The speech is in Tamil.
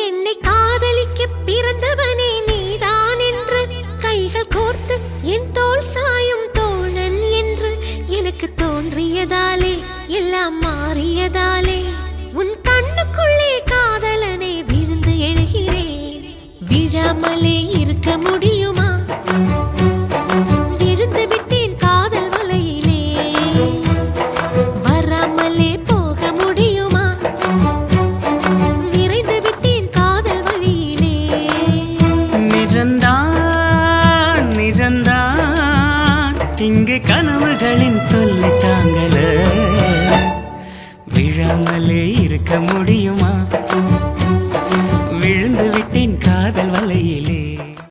என்னை காதலிக்க பிறந்தவனே நீதான் என்று கைகள் கோர்த்து என் தோள் சாயும் தோழன் என்று எனக்கு தோன்றியதாலே எல்லாம் மாறியதாலே உன் கண்ணுக்குள்ளே காதலனை விழுந்து எழுகிறேன். விழாமலே இருக்க முடியுமா? விழுந்து விட்டேன் காதல் வலையிலே. வராமலே போக முடியுமா? விரைந்து விட்டேன் காதல் வழியிலே. நிஜந்தான் நிஜந்தான் இங்கு கனவுகளின் தொல்லை தாங்கல. விழாமலே இருக்க முடியுமா? விழுந்து விட்டேன் காதல் வலையிலே.